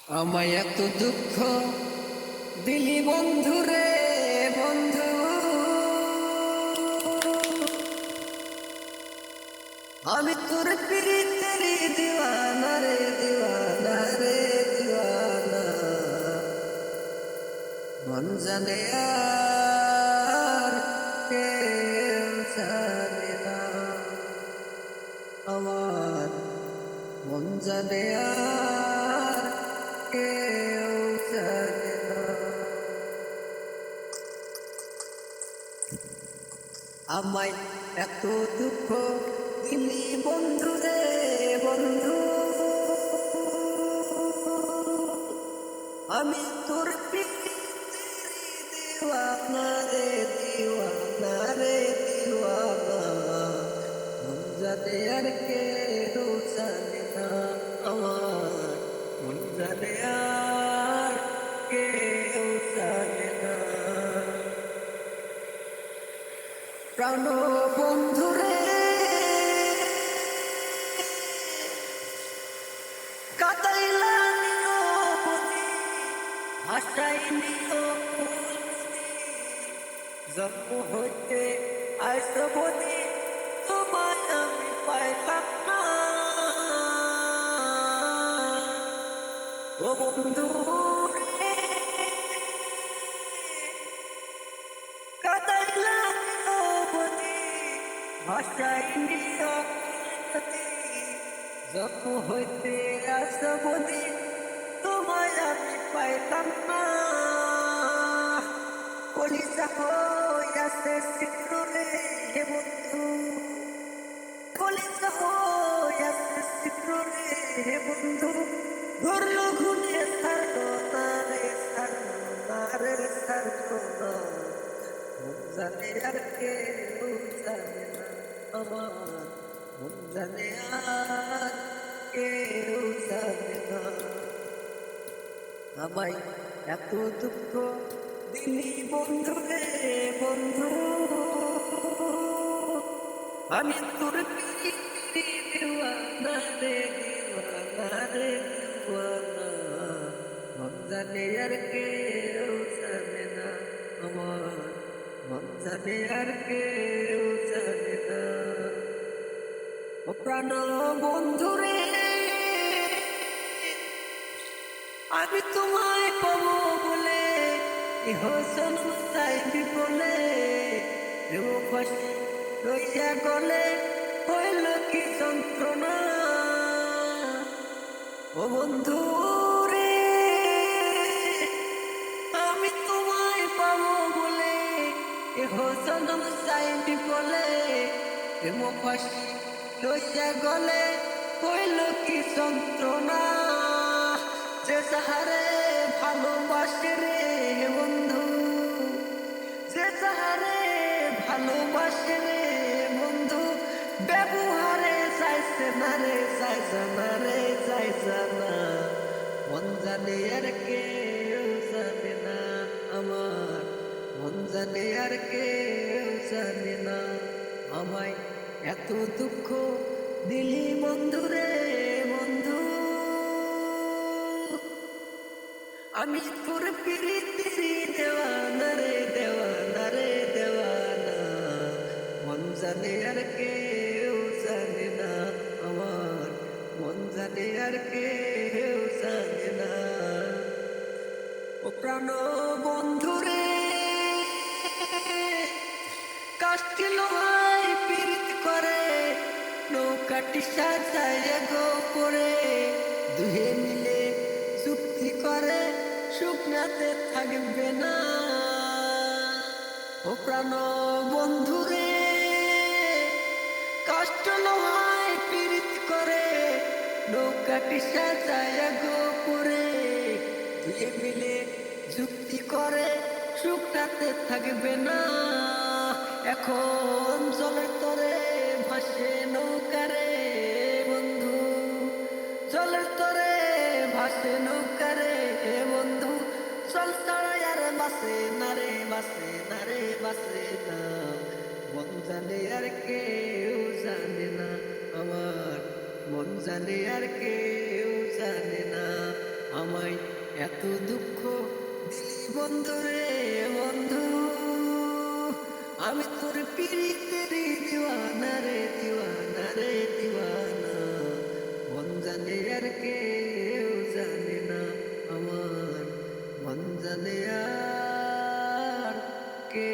আমায় এত দুঃখ দিলি বন্ধু রে বন্ধু, আমি তোর প্রীতের দিওয়ানা রে দিওয়ানা রে দিওয়ানা। মন জানে আর কেউ জানে না, আমার মন জানে আর কেউ জানে না। আমায় এত দুঃখ দিলি বন্ধু রে বন্ধু, আমি তোর দিওয়ানা রে দিওয়ানা রে দিওয়ানা। মন জানে আর কেউ জানে না, আমার মন জানে আর কেউ জানে না। প্রাণ বন্ধু রে কাটাইলা নিরবধি, ভাষাই জন্ম হইতে আইসবধি তোমায় আমি পাইলাম না। ও বন্ধু রে কাটাইলা নিরবধি, ভাষাই নিরবধি জন্ম হইতে আইসবধি তোমায় আমি পাইলাম না। কলিজা হইয়াছে ছিন্ন রে হে বন্ধু, কলিজা হইয়াছে ছিন্ন রে হে বন্ধু। ধরলো ঘুনে ছাড়লো না রে ছাড়লো না রে ছাড়লো না। মন জানে আর কেউ জানে না, আমার মন জানে আর কেউ জানে না। আমায় এত দুঃখ দিলি বন্ধু রে বন্ধু, আমি তোর দিওয়ানা রে দিওয়ানা রে দিওয়ানা। মন জানে আর কেউ জানে না, আমার মন জানে আর কেউ জানে না। ও প্রাণ বন্ধু রে আমি তোমায় পাবো বলে ইহসন চাইবি বলে, ফাঁসি লইয়া গলে হইল কি যন্ত্রণা। ও বন্ধু রে আমি তোমায় পাবো বলে ইহসন চাইবি বলে, ফাঁসি লইয়া গলে হইল কি যন্ত্রণা। যে যাহারে ভালোবাসে রে বন্ধু, যে যাহারে ভালোবাসে রে বন্ধু, ব্যবহারে চাইছে না রে চাইছে না রে চাইছে না। মন জানে আর কেউ জানে না, আমার মন জানে আর কেউ জানে না। আমায় এত দুঃখ দিলি বন্ধু রে বন্ধু, আমি তোর প্রীতির দেওয়ানা রে দেওয়ানা রে দেওয়ানা। মন জানে আর কেউ জানে না, আমার মন জানে আর কেউ জানে না। ও প্রাণ বন্ধু রে কাষ্টি লোহায় পীড়িত করে, নৌকাটি সাজায় গো করে, দুহে মিলে চুক্তি করে শুকনাতে থাকবে না। ও প্রাণ বন্ধু রে কষ্ট লোহায় পীড়িত করে, নৌকাটি সাজায় গো করে, দুয়ে মিলে যুক্তি করে শুকনাতে থাকবে না। এখন জলের তরে ভাসে নৌকা রে বন্ধু, জলের তরে ভাসে নৌকা রে বন্ধু। চল ছাড়াই আর বাসে না রে বাসে না রে বাসে না। মন জানে আর কেউ জানে না, আমার মন জানে আর কেউ জানে না। আমায় এত দুঃখ দিলি বন্ধু রে বন্ধু, আমি তোর পিরিতের দিওয়ানা রে দিওয়ানা রে দিওয়ানা। মন জানে আর কেউ জানে না আমার, মন জানে আর কে